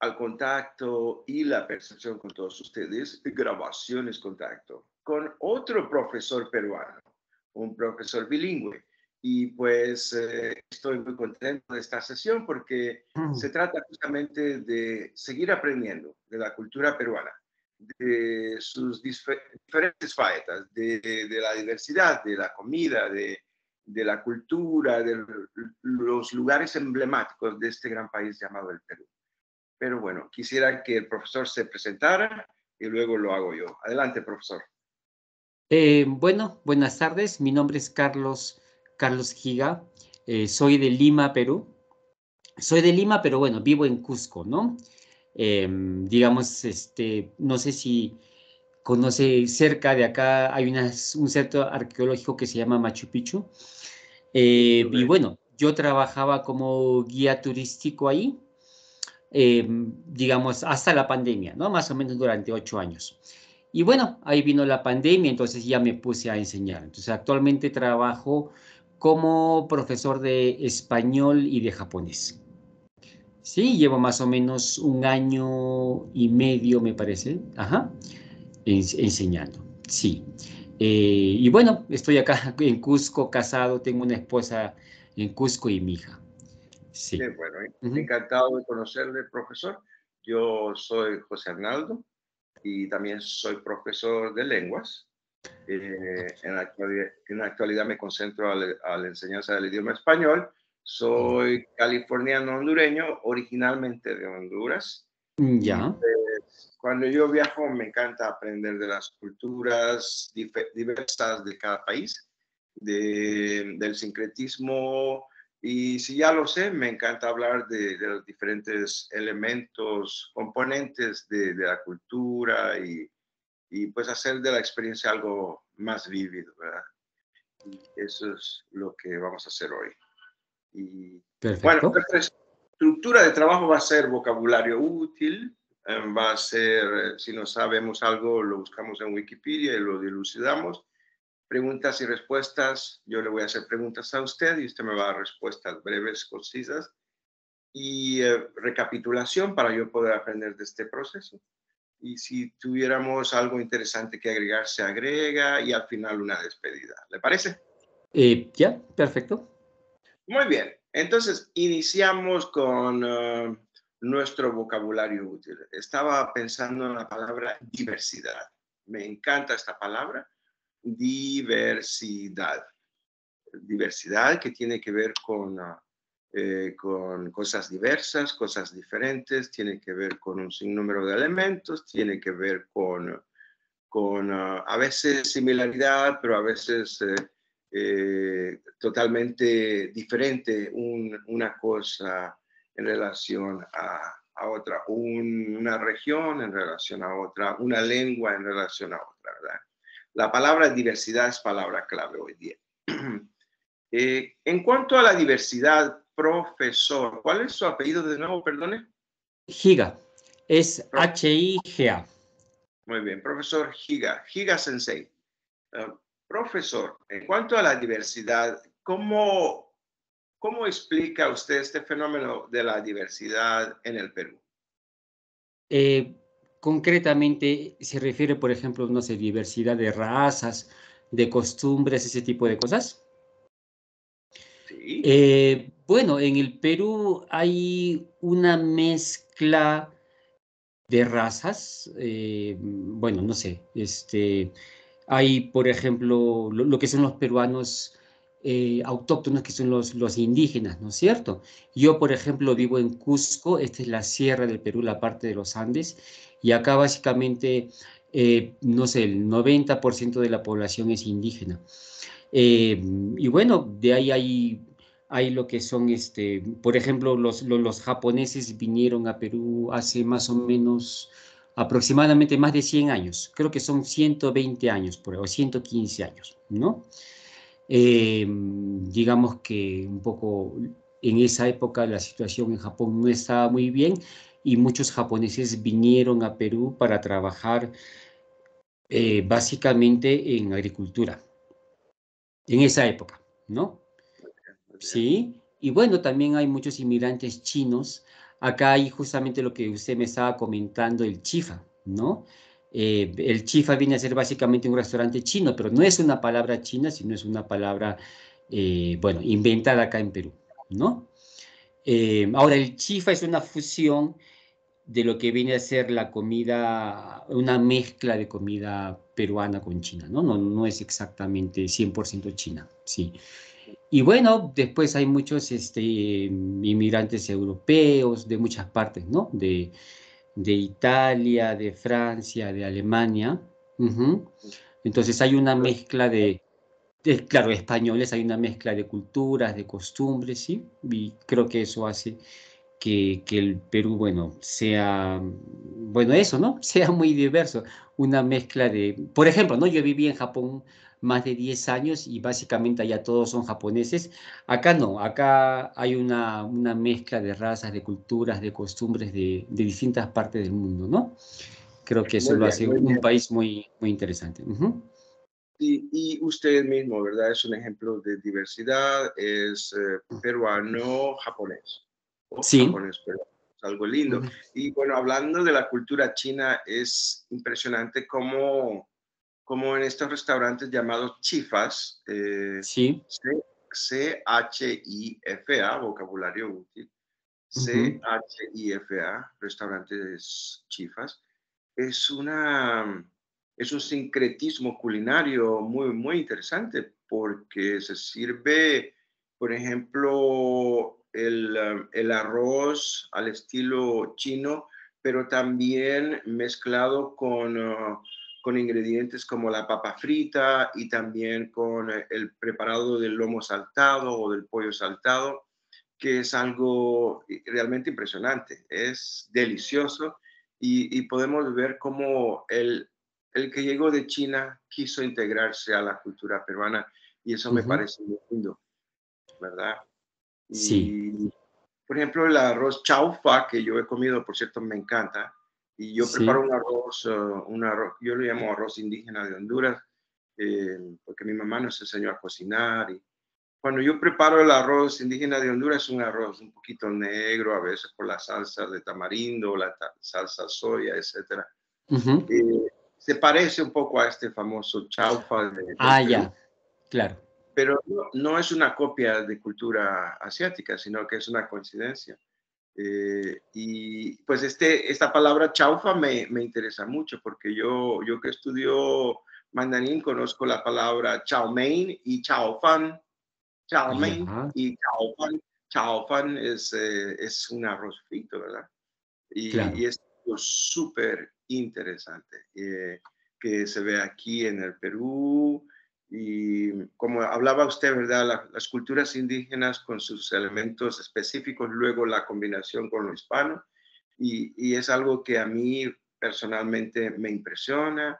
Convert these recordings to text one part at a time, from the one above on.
al contacto y la percepción con todos ustedes, Grabaciones Contacto, con otro profesor peruano, un profesor bilingüe. Y pues estoy muy contento de esta sesión porque se trata justamente de seguir aprendiendo de la cultura peruana, de sus diferentes facetas, de la diversidad, de la comida, de la cultura, de los lugares emblemáticos de este gran país llamado el Perú. Pero bueno, quisiera que el profesor se presentara y luego lo hago yo. Adelante, profesor. Bueno, buenas tardes. Mi nombre es Carlos Giga. Soy de Lima, Perú. Soy de Lima, pero bueno, vivo en Cusco, ¿no? Digamos, no sé si conoce cerca de acá, hay un centro arqueológico que se llama Machu Picchu. Y bueno, yo trabajaba como guía turístico ahí, digamos, hasta la pandemia, ¿no? Más o menos durante 8 años. Y bueno, ahí vino la pandemia, entonces ya me puse a enseñar. Entonces actualmente trabajo como profesor de español y de japonés. Sí, llevo más o menos 1 año y medio, me parece, ajá, enseñando. Sí. Y bueno, estoy acá en Cusco, casado, tengo una esposa en Cusco y mi hija. Sí. Qué bueno, Ujú. encantado de conocerle, profesor. Yo soy José Arnaldo y también soy profesor de lenguas. En la actualidad me concentro a la enseñanza del idioma español. Soy californiano hondureño, originalmente de Honduras. Y Ya. pues, cuando yo viajo me encanta aprender de las culturas diversas de cada país, del sincretismo. Y si ya lo sé, me encanta hablar de los diferentes elementos, componentes de la cultura y pues hacer de la experiencia algo más vívido, ¿verdad? Y eso es lo que vamos a hacer hoy. Y bueno, Perfecto. nuestra estructura de trabajo va a ser vocabulario útil, va a ser, si no sabemos algo, lo buscamos en Wikipedia y lo dilucidamos. Preguntas y respuestas, yo le voy a hacer preguntas a usted y usted me va a dar respuestas breves, concisas y recapitulación para yo poder aprender de este proceso. Y si tuviéramos algo interesante que agregar, se agrega y al final una despedida. ¿Le parece? Ya, perfecto. Muy bien. Entonces, iniciamos con nuestro vocabulario útil. Estaba pensando en la palabra diversidad. Me encanta esta palabra, diversidad. Diversidad que tiene que ver con cosas diversas, cosas diferentes, tiene que ver con un sinnúmero de elementos, tiene que ver con a veces similaridad, pero a veces totalmente diferente una cosa en relación a otra, una región en relación a otra, una lengua en relación a otra, ¿verdad? La palabra diversidad es palabra clave hoy día. En cuanto a la diversidad, profesor, ¿cuál es su apellido de nuevo, perdone? Giga. Es Higa. Muy bien, profesor Higa Sensei. Uh, profesor, en cuanto a la diversidad, ¿cómo explica usted este fenómeno de la diversidad en el Perú? Eh, Concretamente se refiere, por ejemplo, no sé, diversidad de razas, de costumbres, ese tipo de cosas. Sí. Bueno, en el Perú hay una mezcla de razas. Bueno, no sé, hay, por ejemplo, lo que son los peruanos autóctonos, que son los indígenas, ¿no es cierto? Yo, por ejemplo, Sí. vivo en Cusco, esta es la sierra del Perú, la parte de los Andes, y acá básicamente, no sé, el 90% de la población es indígena. Y bueno, de ahí hay lo que son, por ejemplo, los japoneses vinieron a Perú hace más o menos aproximadamente más de 100 años, creo que son 120 años, o 115 años, ¿no? Digamos que un poco en esa época la situación en Japón no estaba muy bien y muchos japoneses vinieron a Perú para trabajar básicamente en agricultura, en esa época, ¿no? Muy bien, muy bien. Sí, y bueno, también hay muchos inmigrantes chinos acá hay justamente lo que usted me estaba comentando, el chifa, ¿no? El chifa viene a ser básicamente un restaurante chino, pero no es una palabra china, sino es una palabra, bueno, inventada acá en Perú, ¿no? Ahora, el chifa es una fusión de lo que viene a ser la comida, una mezcla de comida peruana con china, ¿no? No es exactamente 100% china, sí. Y bueno, después hay muchos inmigrantes europeos de muchas partes, ¿no? De Italia, de Francia, de Alemania. Ujú. Entonces hay una mezcla claro, españoles, hay una mezcla de culturas, de costumbres, ¿sí? Y creo que eso hace que el Perú, bueno, sea, bueno, eso, ¿no? Sea muy diverso, una mezcla por ejemplo, ¿no? Yo viví en Japón más de 10 años y básicamente allá todos son japoneses. Acá no, acá hay una mezcla de razas, de culturas, de costumbres de distintas partes del mundo, ¿no? Creo que eso Muy lo bien, hace muy un bien. país muy, muy interesante. Ujú. Y usted mismo, ¿verdad? Es un ejemplo de diversidad, es peruano-japonés, o Sí. japonés-peruano, es algo lindo. Ujú. Y bueno, hablando de la cultura china, es impresionante cómo en estos restaurantes llamados chifas, Sí. CHIFA, vocabulario útil, Ujú. CHIFA, restaurantes chifas, es una es un sincretismo culinario muy, muy interesante porque se sirve, por ejemplo, el arroz al estilo chino, pero también mezclado con ingredientes como la papa frita y también con el preparado del lomo saltado o del pollo saltado, que es algo realmente impresionante, es delicioso y podemos ver cómo el que llegó de China quiso integrarse a la cultura peruana y eso me Ujú. parece muy lindo, ¿verdad? Sí. Y, por ejemplo, el arroz chaufa, que yo he comido, por cierto, me encanta, y yo preparo Sí. un arroz, yo lo llamo arroz indígena de Honduras, porque mi mamá nos enseñó a cocinar y cuando yo preparo el arroz indígena de Honduras, es un arroz un poquito negro, a veces por la salsa de tamarindo, la salsa soya, etcétera. Ujú. Se parece un poco a este famoso chaufa del Ah, Perú, ya, claro. pero no es una copia de cultura asiática, sino que es una coincidencia. Y pues esta palabra chaufa me interesa mucho porque yo que estudio mandarín conozco la palabra chow mein y chow fan. Chow mein Ya, y chao fan es un arroz frito, ¿verdad? Y claro. es súper interesante que se ve aquí en el Perú. Y como hablaba usted, ¿verdad? Las culturas indígenas con sus elementos específicos, luego la combinación con lo hispano. Y es algo que a mí personalmente me impresiona,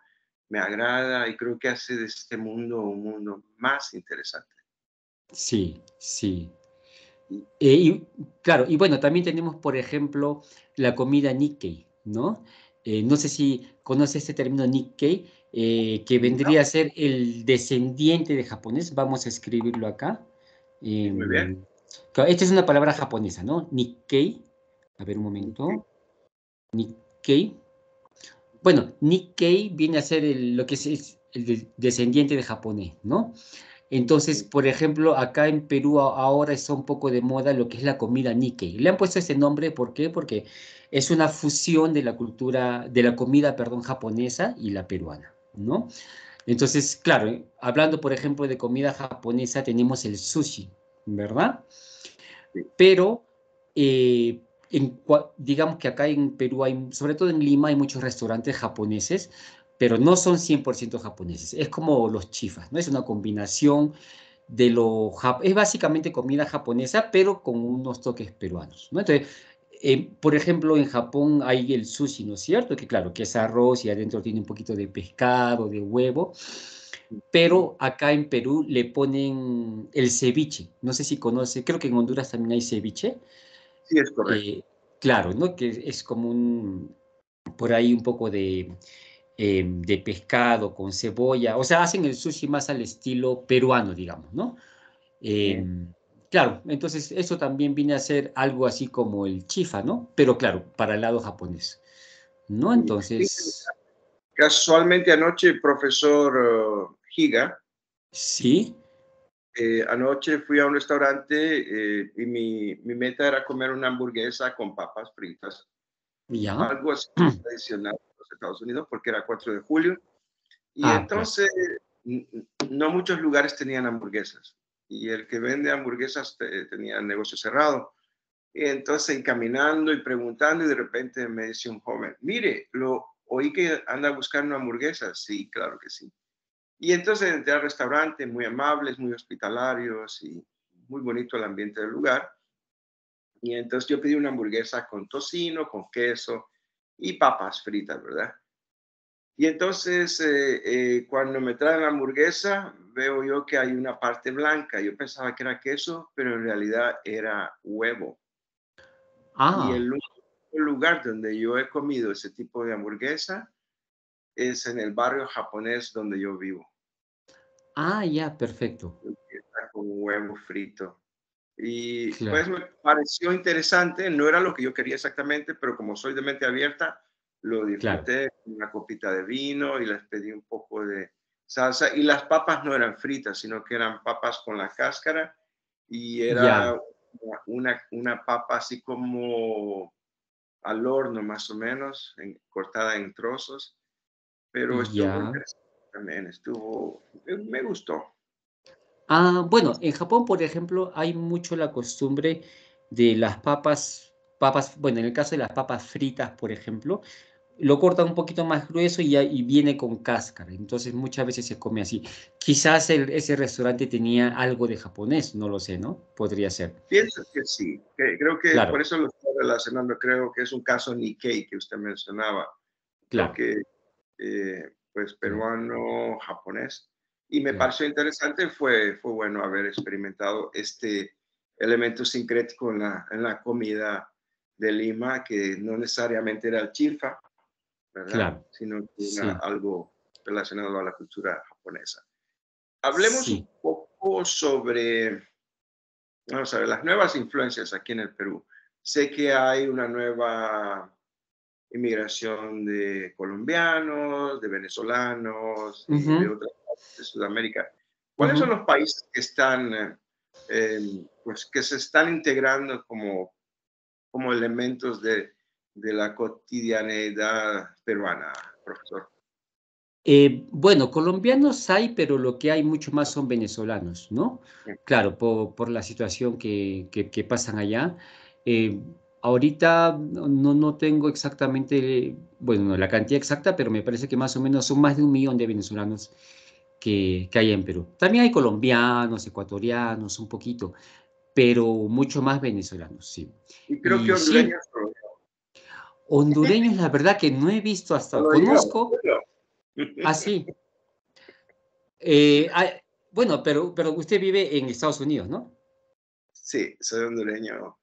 me agrada y creo que hace de este mundo un mundo más interesante. Sí, sí. Y claro, y bueno, también tenemos, por ejemplo, la comida Nikkei, ¿no? No sé si conoce este término Nikkei, que No, vendría a ser el descendiente de japonés. Vamos a escribirlo acá. sí, muy bien. Claro, esta es una palabra japonesa, ¿no? Nikkei. A ver un Okey. momento. Nikkei. Bueno, Nikkei viene a ser lo que es el descendiente de japonés, ¿no? Entonces, por ejemplo, acá en Perú ahora está un poco de moda lo que es la comida Nikkei. Le han puesto ese nombre, ¿por qué? Porque es una fusión de la cultura, de la comida, perdón, japonesa y la peruana, ¿no? Entonces, claro, hablando, por ejemplo, de comida japonesa, tenemos el sushi, ¿verdad? Sí, Pero digamos que acá en Perú hay, sobre todo en Lima, hay muchos restaurantes japoneses, pero no son 100% japoneses. Es como los chifas, ¿no? Es una combinación es básicamente comida japonesa, pero con unos toques peruanos, ¿no? Entonces, por ejemplo, en Japón hay el sushi, ¿no es cierto? Que claro, que es arroz y adentro tiene un poquito de pescado, de huevo, ujú. pero acá en Perú le ponen el ceviche. No sé si conoce, creo que en Honduras también hay ceviche. Sí, es correcto. eh, claro, ¿no? Que es como por ahí un poco de pescado con cebolla. O sea, hacen el sushi más al estilo peruano, digamos, ¿no? Bien. Em, Claro, entonces eso también viene a ser algo así como el chifa, ¿no? Pero claro, para el lado japonés, ¿no? Y Entonces, casualmente anoche, profesor Higa, sí, anoche fui a un restaurante y mi meta era comer una hamburguesa con papas fritas, ya. algo así tradicional en los Estados Unidos, porque era 4 de julio. Y Ah, claro. entonces, no muchos lugares tenían hamburguesas. Y el que vende hamburguesas tenía el negocio cerrado. Y entonces, caminando y preguntando, y de repente me dice un joven, mire, lo oí que anda buscando hamburguesas. Sí, claro que sí. Y entonces entré al restaurante, muy amables, muy hospitalarios y muy bonito el ambiente del lugar. Y entonces yo pedí una hamburguesa con tocino, con queso y papas fritas, ¿verdad? Y entonces, cuando me traen la hamburguesa, veo yo que hay una parte blanca. Yo pensaba que era queso, pero en realidad era huevo. Y Ah, el único lugar donde yo he comido ese tipo de hamburguesa es en el barrio japonés donde yo vivo, ya, perfecto. que está con huevo frito. Y pues Claro, me pareció interesante, no era lo que yo quería exactamente, pero como soy de mente abierta, lo claro. disfruté con una copita de vino y les pedí un poco de salsa. Y las papas no eran fritas, sino que eran papas con la cáscara y Ya, era una papa así como al horno más o menos, cortada en trozos, pero estuvo ya. interesante también, me gustó. Bueno, en Japón, por ejemplo, hay mucho la costumbre de las papas, bueno, en el caso de las papas fritas, por ejemplo, lo cortan un poquito más grueso y viene con cáscara. Entonces, muchas veces se come así. Quizás ese restaurante tenía algo de japonés, no lo sé, ¿no? Podría ser. Pienso que sí, creo que por Claro, eso lo estoy relacionando, creo que es un caso Nikkei que usted mencionaba, claro, choque pues claro, peruano, japonés, y me claro, pareció interesante, fue bueno haber experimentado este elemento sincrético en la comida de Lima, que no necesariamente era el chifa, ¿verdad? claro. Sino que era Sí, algo relacionado a la cultura japonesa. Hablemos un sí. poco sobre, vamos a ver, las nuevas influencias aquí en el Perú. Sé que hay una nueva inmigración de colombianos, de venezolanos y de Ujú, otras partes de Sudamérica. ¿Cuáles son ujú. los países que están, pues, que se están integrando como elementos de la cotidianidad peruana, profesor? Bueno, colombianos hay, pero lo que hay mucho más son venezolanos, ¿no? Claro, por la situación que pasan allá. Eh, Ahorita no tengo exactamente, bueno, la cantidad exacta, pero me parece que más o menos son más de 1 millón de venezolanos que hay en Perú. También hay colombianos, ecuatorianos, un poquito, pero mucho más venezolanos, sí. Y creo que Y sí, hondureños solo, hondureños, la verdad que no he visto hasta, solo yo. conozco, Solo. así. Eh, ah, bueno, pero usted vive en Estados Unidos, ¿no? Sí, soy hondureño.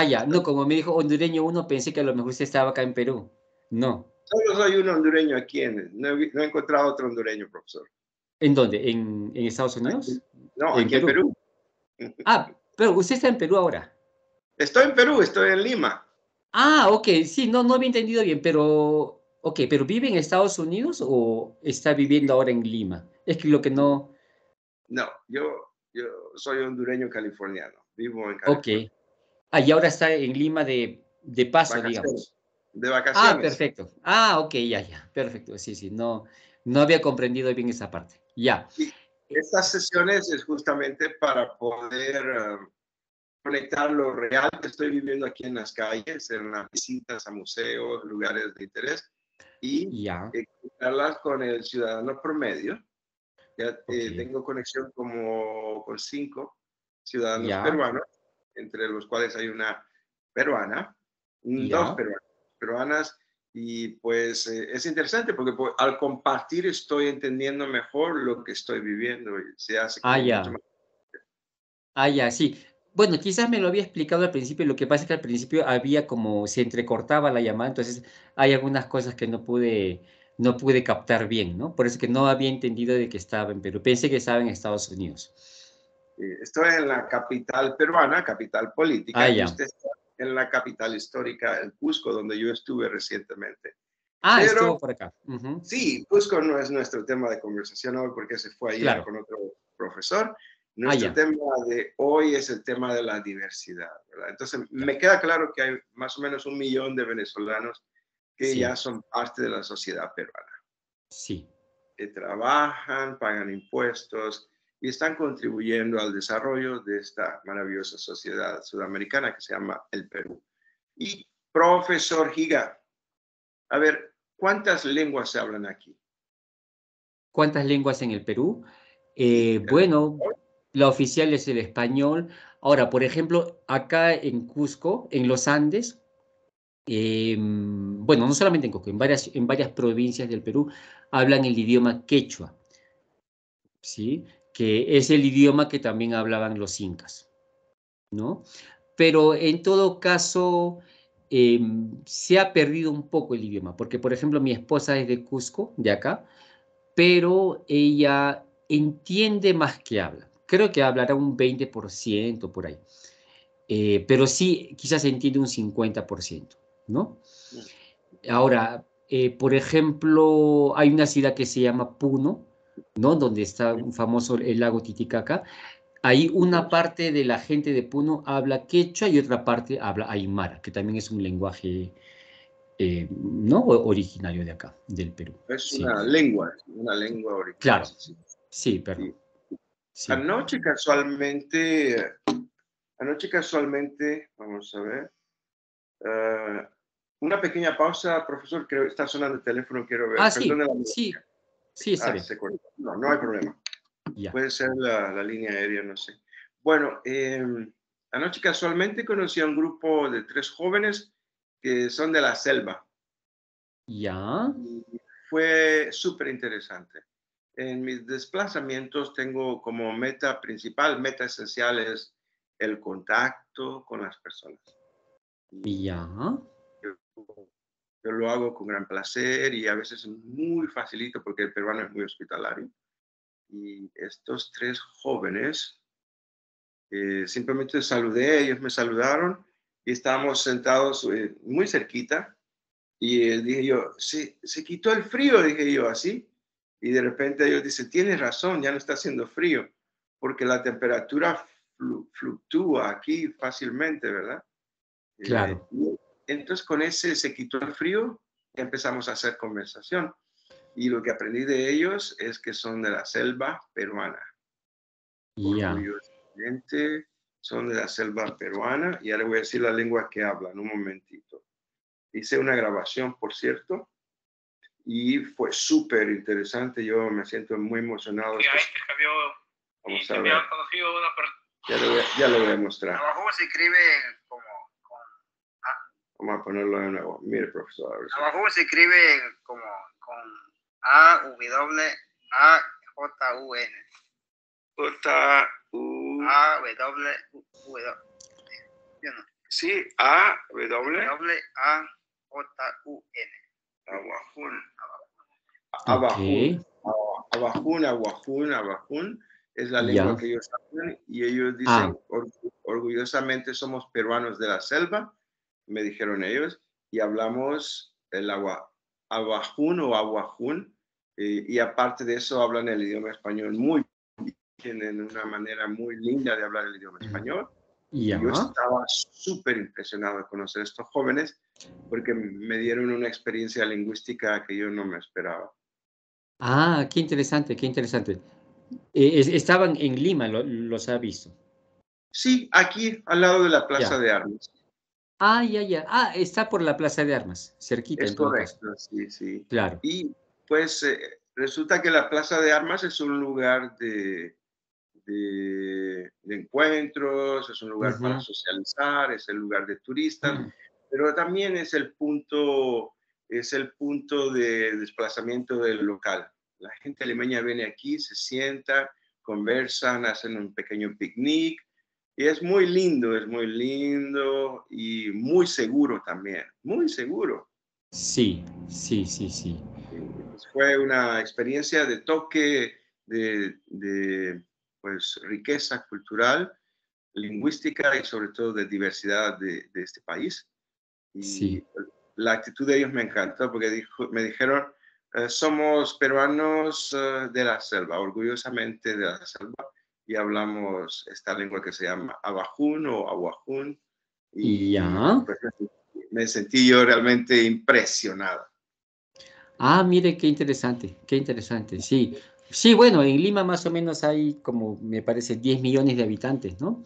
Ya, no, Bastante. como me dijo hondureño uno, pensé que a lo mejor usted estaba acá en Perú. No. Solo soy un hondureño aquí, no he encontrado otro hondureño, profesor. ¿En dónde? ¿En Estados Aquí, Unidos? no, ¿En aquí en Perú? Perú. Pero usted está en Perú ahora. Estoy en Perú, estoy en Lima. Ok, sí, no había entendido bien, pero ¿vive en Estados Unidos o está viviendo ahora en Lima? Es que lo que no, No, yo soy hondureño californiano, vivo en ok. California. Y ahora está en Lima de paso, Vacaciones, digamos. de vacaciones. Perfecto. Ok, ya, perfecto. Sí, sí, no había comprendido bien esa parte. Ya. Y Eh, estas sesiones es justamente para poder conectar lo real que estoy viviendo aquí en las calles, en las visitas a museos, lugares de interés, y Ya, conectarlas con el ciudadano promedio. Ya ok. tengo conexión como con 5 ciudadanos Ya, peruanos, entre los cuales hay una peruana, 2 ya. peruanas, y pues es interesante porque pues, al compartir estoy entendiendo mejor lo que estoy viviendo y se hace como mucho Ya. más. Ya, sí. Bueno, quizás me lo había explicado al principio, lo que pasa es que al principio había como se entrecortaba la llamada, entonces hay algunas cosas que no pude captar bien, ¿no? Por eso que no había entendido de que estaba en Perú. Pensé que estaba en Estados Unidos. Estoy en la capital peruana, capital política, y Ya. usted está en la capital histórica, el Cusco, donde yo estuve recientemente. Estuvo Pero por acá. Ujú. sí, Cusco no es nuestro tema de conversación hoy porque se fue ayer Claro. con otro profesor. Nuestro Ya. tema de hoy es el tema de la diversidad, ¿verdad? Entonces, me queda claro que hay más o menos 1 millón de venezolanos que ya Sí, son parte de la sociedad peruana, sí, que trabajan, pagan impuestos y están contribuyendo al desarrollo de esta maravillosa sociedad sudamericana que se llama el Perú. Y profesor Giga, a ver, ¿cuántas lenguas se hablan aquí? ¿Cuántas lenguas en el Perú? Sí, Bueno, la oficial es el español. Ahora, por ejemplo, acá en Cusco, en los Andes, bueno, no solamente en Cusco, en varias provincias del Perú hablan el idioma quechua, ¿sí? Que es el idioma que también hablaban los incas, ¿no? Pero en todo caso, se ha perdido un poco el idioma, porque, por ejemplo, mi esposa es de Cusco, de acá, pero ella entiende más que habla. Creo que hablará un 20% por ahí, pero sí, quizás entiende un 50%, ¿no? mm, Ahora, por ejemplo, hay una ciudad que se llama Puno, ¿no? Donde está un famoso el lago Titicaca. Ahí una parte de la gente de Puno habla quechua y otra parte habla aymara, que también es un lenguaje, ¿no? Originario de acá, del Perú. es Sí, una lengua original. claro, Sí, sí, sí, perdón. sí. Sí. Anoche casualmente, vamos a ver, eh, una pequeña pausa, profesor, creo que está sonando el teléfono, quiero ver, Sí, perdone la sí, molestia. sí, está bien. Se cortó. No, no hay problema. Ya, Puede ser la línea aérea, no sé. Bueno, anoche casualmente conocí a un grupo de 3 jóvenes que son de la selva. ya, Y fue súper interesante. En mis desplazamientos tengo como meta principal, meta esencial es el contacto con las personas. Y ya, yo, yo lo hago con gran placer y a veces es muy facilito porque el peruano es muy hospitalario. Y estos 3 jóvenes, simplemente saludé, ellos me saludaron y estábamos sentados muy cerquita. Y dije yo, se quitó el frío, dije yo así. Y de repente ellos dicen, tienes razón, ya no está haciendo frío, porque la temperatura fluctúa aquí fácilmente, ¿verdad? claro. Y entonces con ese se quitó el frío, empezamos a hacer conversación. Y lo que aprendí de ellos es que son de la selva peruana. Ya. Orgullosamente son de la selva peruana. Y ahora voy a decir la lengua que hablan, un momentito. Hice una grabación, por cierto, y fue súper interesante. Yo me siento muy emocionado. Vamos a ver. Ya lo voy a mostrar. Abajo se escribe como con A. Vamos a ponerlo de nuevo. Mire, profesor. A ver si... Abajo se escribe como con A, W, A, J, U, N. J, U. A, W, W. ¿Sí o no? Sí, A, W. W, A, J, U, N. Aguajún. Ok. Abajún es la lengua Ya. que ellos hablan y ellos Ah, dicen orgullosamente somos peruanos de la selva, me dijeron ellos, y hablamos el abajún o aguajún, y aparte de eso hablan el idioma español muy bien, tienen una manera muy linda de hablar el idioma español. Y yo ya. estaba súper impresionado de conocer a estos jóvenes porque me dieron una experiencia lingüística que yo no me esperaba. Qué interesante, qué interesante. Estaban en Lima, los ha visto. Sí, aquí al lado de la Plaza Ya. de Armas. Ya, ya. Está por la Plaza de Armas, cerquita Es en todo caso. correcto, sí, sí. Claro. Y pues resulta que la Plaza de Armas es un lugar de encuentros, es un lugar para Ujú. socializar, es el lugar de turistas, pero también es el punto de desplazamiento del local. La gente limeña viene aquí, se sienta, conversan, hacen un pequeño picnic y es muy lindo y muy seguro también, muy seguro. Sí, sí, sí, sí. Pues fue una experiencia de toque, de pues, riqueza cultural, lingüística y sobre todo de diversidad de este país. Y Sí. la actitud de ellos me encantó porque me dijeron, somos peruanos de la selva, orgullosamente de la selva, y hablamos esta lengua que se llama abajún o aguajún, y Ya. pues, me sentí yo realmente impresionado. Ah, mire, qué interesante, sí. Sí, bueno, en Lima más o menos hay como, me parece, 10 millones de habitantes, ¿no?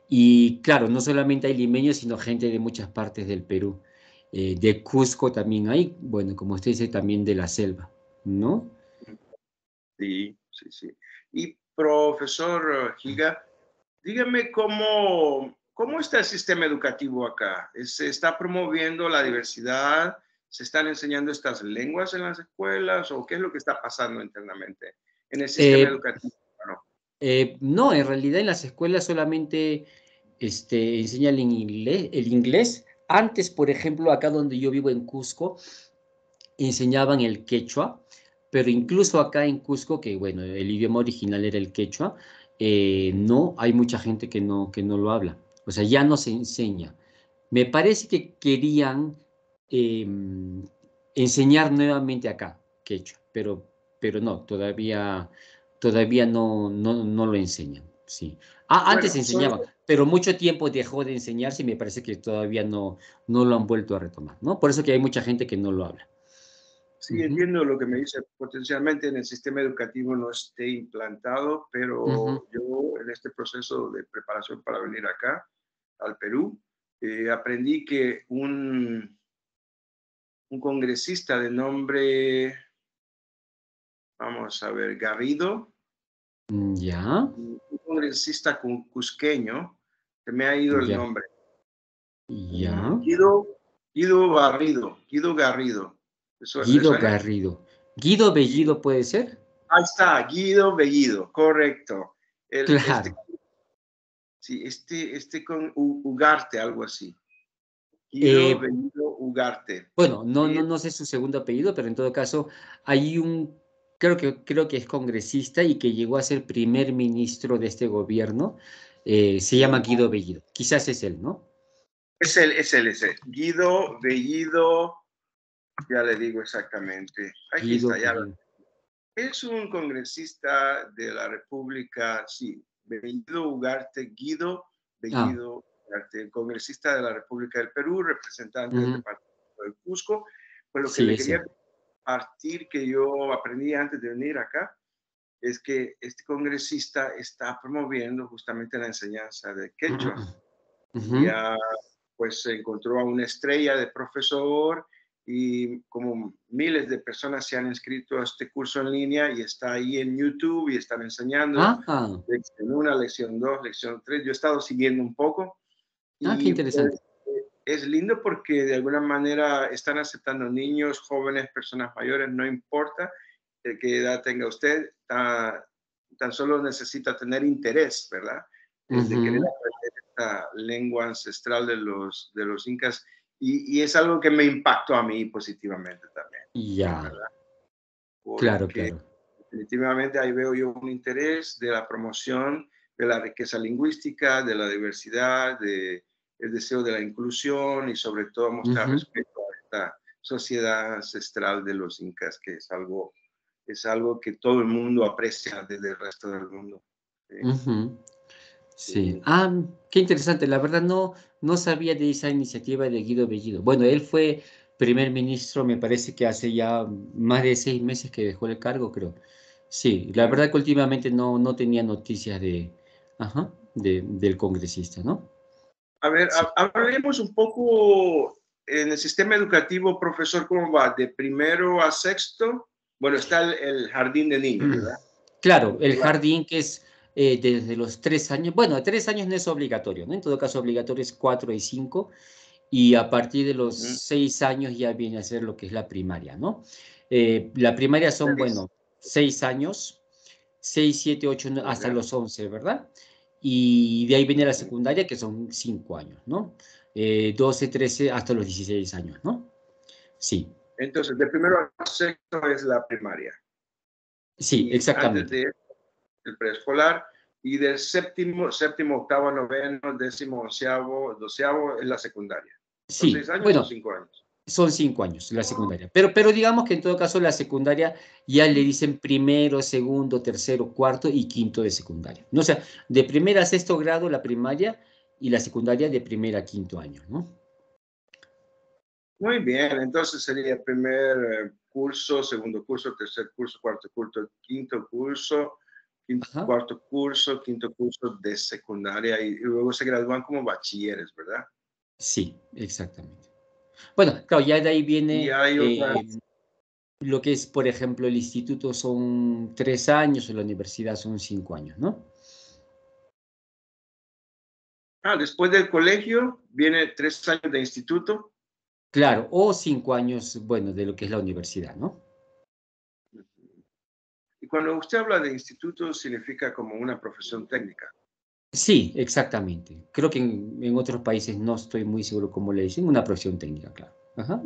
Y claro, no solamente hay limeños, sino gente de muchas partes del Perú. De Cusco también hay, bueno, como usted dice, también de la selva, ¿no? Sí, sí, sí. Y profesor Giga, dígame cómo está el sistema educativo acá. ¿Se está promoviendo la diversidad? ¿Se están enseñando estas lenguas en las escuelas? ¿O qué es lo que está pasando internamente en el sistema Eh, educativo? ¿No? no, en realidad en las escuelas solamente enseñan el inglés. Antes, por ejemplo, acá donde yo vivo en Cusco, enseñaban el quechua, pero incluso acá en Cusco, que bueno, el idioma original era el quechua, no, hay mucha gente que no lo habla. O sea, ya no se enseña. Me parece que querían enseñar nuevamente acá quechua, pero no, todavía no lo enseñan. Sí. Ah, antes Bueno, enseñaba, pero mucho tiempo dejó de enseñarse y me parece que todavía no lo han vuelto a retomar, ¿no? Por eso que hay mucha gente que no lo habla. sí Ujú, entiendo lo que me dice. Potencialmente en el sistema educativo no esté implantado, ujú. pero yo en este proceso de preparación para venir acá, al Perú, aprendí que un congresista de nombre, vamos a ver, Garrido, Ya, un congresista cusqueño, que me ha ido el ya, nombre, ya. Guido Garrido. ¿Le Guido suena? Garrido. Guido Guido. Bellido puede ser. Ahí está, Guido Bellido, correcto. Este, Claro. sí, este con Ugarte, algo así. Guido Eh, Bellido Ugarte. bueno, Sí, no sé su segundo apellido, pero en todo caso hay creo que es congresista y que llegó a ser primer ministro de este gobierno. Se llama sí. Guido Bellido. Quizás es él, ¿no? Es él. Guido Bellido, ya le digo exactamente. Aquí Guido está, ya lo. Bellido. Es un congresista de la República, sí, Bellido Ugarte, Guido Ah, Bellido Ugarte, congresista de la República del Perú, representante del ujú. departamento del Cusco. Pues lo que Sí, le es quería él. compartir, que yo aprendí antes de venir acá, es que este congresista está promoviendo justamente la enseñanza de quechua. Ujú. Ya pues se encontró a una estrella de profesor y como miles de personas se han inscrito a este curso en línea y está ahí en YouTube y están enseñando Ah, ah, lección 1, lección 2, lección 3. Yo he estado siguiendo un poco qué y pues interesante. es lindo porque de alguna manera están aceptando niños, jóvenes, personas mayores, no importa de qué edad tenga usted, tan solo necesita tener interés, ¿verdad? De querer Ujú. aprender esta lengua ancestral de los incas y es algo que me impactó a mí positivamente también, Ya, ¿verdad? claro, Porque claro. definitivamente ahí veo yo un interés de la promoción de la riqueza lingüística, de la diversidad, de el deseo de la inclusión y sobre todo mostrar Ujú, respeto a esta sociedad ancestral de los incas, que es algo que todo el mundo aprecia desde el resto del mundo. Sí, ujú. Sí. sí. Ah, qué interesante. La verdad no sabía de esa iniciativa de Guido Bellido. Bueno, él fue primer ministro, me parece que hace ya más de 6 meses que dejó el cargo, creo. Sí, la Mm. verdad que últimamente no tenía noticias del congresista, ¿no? A ver, Sí. hablemos un poco en el sistema educativo, profesor, ¿cómo va? ¿De primero a sexto? Bueno, está el jardín de niños, ¿verdad? Claro, el Preescolar. jardín que es desde los 3 años, bueno, 3 años no es obligatorio, ¿no? En todo caso, obligatorio es 4 y 5, y a partir de los Ujú. 6 años ya viene a ser lo que es la primaria, ¿no? La primaria son, Seis. bueno, 6 años, 6, 7, 8, hasta Ya. los 11, ¿verdad? Y de ahí viene la secundaria, que son 5 años, ¿no? 12, 13, hasta los 16 años, ¿no? Sí, Entonces, de primero a sexto es la primaria. sí, Y antes exactamente. de el preescolar, Y del séptimo, octavo, noveno, décimo, onceavo, doceavo es la secundaria. ¿Son Sí, 6 años bueno, o 5 años? son 5 años la secundaria. Pero digamos que en todo caso la secundaria ya le dicen primero, segundo, tercero, cuarto y quinto de secundaria, ¿no? O sea, de primero a sexto grado la primaria y la secundaria de primero a quinto año, ¿no? Muy bien, entonces sería primer curso, segundo curso, tercer curso, cuarto curso, quinto curso, Ajá. cuarto curso, quinto curso de secundaria y luego se gradúan como bachilleres, ¿verdad? Sí, exactamente. Bueno, claro, ya de ahí Y viene hay otras. lo que es, por ejemplo, el instituto son 3 años o la universidad son 5 años, ¿no? Después del colegio viene 3 años de instituto. Claro, o 5 años, bueno, de lo que es la universidad, ¿no? Y cuando usted habla de instituto, significa como una profesión técnica. Sí, exactamente. Creo que en otros países no estoy muy seguro cómo le dicen, una profesión técnica, claro. Ajá.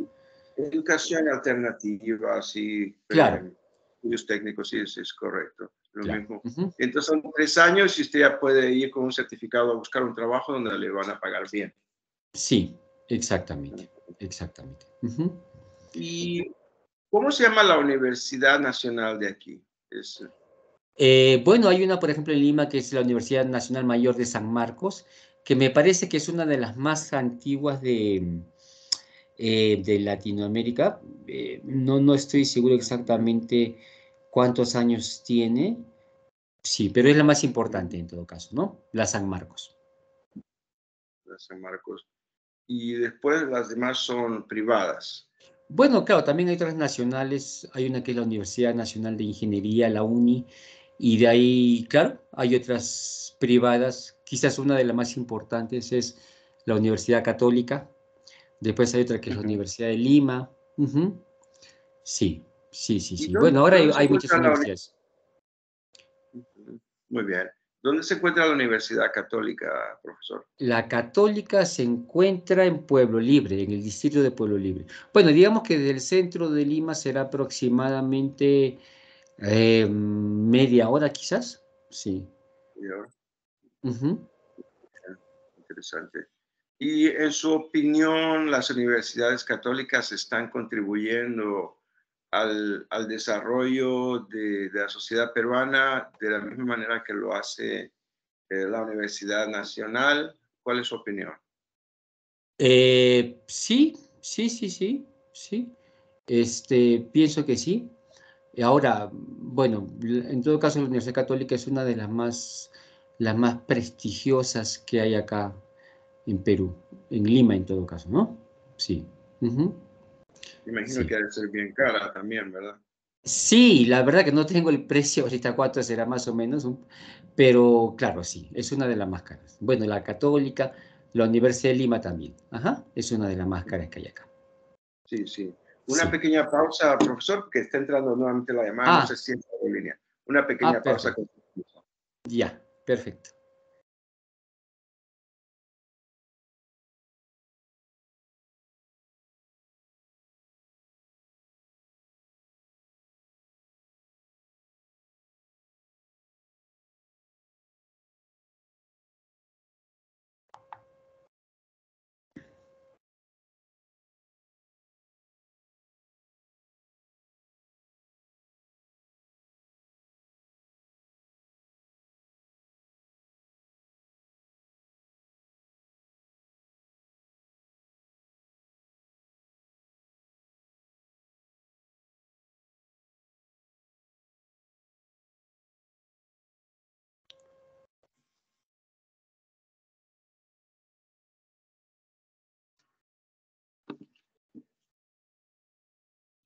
Educación alternativa, sí, Claro, estudios técnicos, sí, es correcto, lo claro. mismo. Ujú. Entonces son 3 años y usted ya puede ir con un certificado a buscar un trabajo donde le van a pagar bien. Sí, exactamente, exactamente. Ujú. ¿Y cómo se llama la Universidad Nacional de aquí? Bueno, hay una, por ejemplo, en Lima, que es la Universidad Nacional Mayor de San Marcos, que me parece que es una de las más antiguas de Latinoamérica. No estoy seguro exactamente cuántos años tiene. Sí, pero es la más importante en todo caso, ¿no? La San Marcos. La San Marcos. Y después las demás son privadas. Bueno, claro, también hay otras nacionales. Hay una que es la Universidad Nacional de Ingeniería, la UNI, y de ahí, claro, hay otras privadas. Quizás una de las más importantes es la Universidad Católica. Después hay otra que es la Ujú. Universidad de Lima. Ujú. Sí, sí, sí, ¿Y sí. Bueno, ahora dónde se hay muchas encuentra la universidades. Ujú. Muy bien. ¿Dónde se encuentra la Universidad Católica, profesor? La Católica se encuentra en Pueblo Libre, en el distrito de Pueblo Libre. Bueno, digamos que desde el centro de Lima será aproximadamente media hora quizás. Sí. Ya, Ujú. interesante. Y en su opinión, ¿las universidades católicas están contribuyendo al desarrollo de la sociedad peruana de la misma manera que lo hace la Universidad Nacional? ¿Cuál es su opinión? Sí, sí, sí, sí, sí. Pienso que sí. Ahora, bueno, en todo caso la Universidad Católica es una de las más prestigiosas que hay acá en Perú, en Lima en todo caso, ¿no? Sí. Ujú. Me imagino Sí. que debe ser bien cara también, ¿verdad? Sí, la verdad que no tengo el precio ahorita cuánto será más o menos, pero claro, sí, es una de las más caras. Bueno, la Católica, la Universidad de Lima también. Ajá, es una de las más caras que hay acá. Sí, sí. Una Sí. pequeña pausa, profesor, porque está entrando nuevamente la llamada, no Ah, sé si está en línea. Una pequeña pausa. perfecto. Ya, perfecto.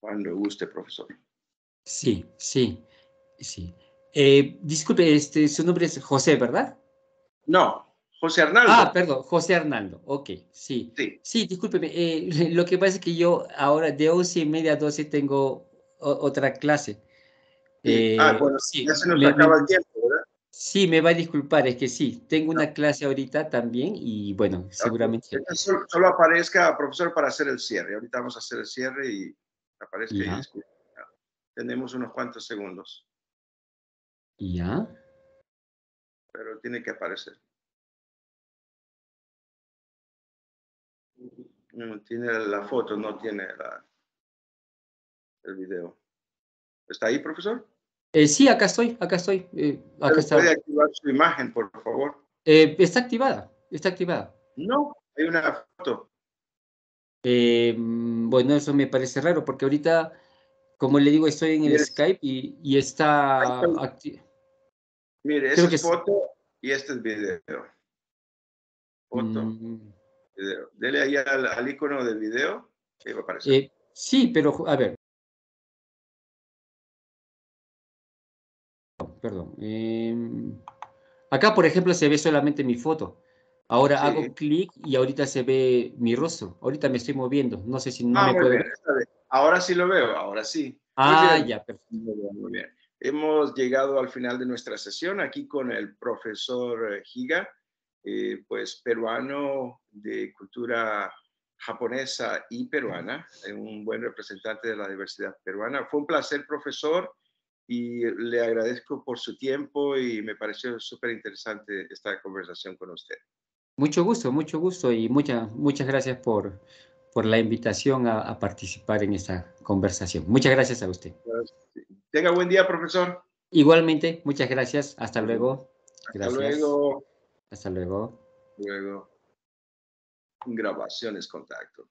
Cuando guste, profesor. Sí, sí, sí. Disculpe, su nombre es José, ¿verdad? No, José Ah, Arnaldo. perdón, José Arnaldo. Ok, sí. Sí. Sí, discúlpeme. Lo que pasa es que yo ahora de 11:30 a 12 tengo otra clase. Sí. Bueno, Sí, ya se nos acaba el tiempo, ¿verdad? sí, me va a disculpar, es que sí, tengo una clase ahorita también y bueno, Ok. seguramente. Entonces, solo aparezca, profesor, para hacer el cierre. Ahorita vamos a hacer el cierre y aparezca y Ya, disculpe. Tenemos unos cuantos segundos. ya. pero tiene que aparecer. Tiene la foto, no tiene el video. ¿Está ahí, profesor? Sí, acá estoy, acá estoy. Acá está. ¿Puede activar su imagen, por favor? Está activada, está activada. No, hay una foto. Bueno, eso me parece raro porque ahorita, como le digo, estoy en el Skype y está activo. Mire, esa Creo que es foto y este es video. Foto, video. Dele ahí al icono del video que va a aparecer. sí, pero a ver. Perdón. Acá, por ejemplo, se ve solamente mi foto. Ahora Sí. hago clic y ahorita se ve mi rostro. Ahorita me estoy moviendo. No sé si no me Muy puede bien, ver. está bien. Ahora sí lo veo, ahora sí. Muy bien. Ya, perfecto. Muy bien. Hemos llegado al final de nuestra sesión aquí con el profesor Higa, pues peruano de cultura japonesa y peruana, un buen representante de la diversidad peruana. Fue un placer, profesor, y le agradezco por su tiempo y me pareció súper interesante esta conversación con usted. Mucho gusto y muchas gracias por la invitación a participar en esta conversación. Muchas gracias a usted. Tenga buen día, profesor. Igualmente, muchas gracias. Hasta luego. Hasta Gracias. luego. Hasta luego. Luego. Grabaciones, contacto.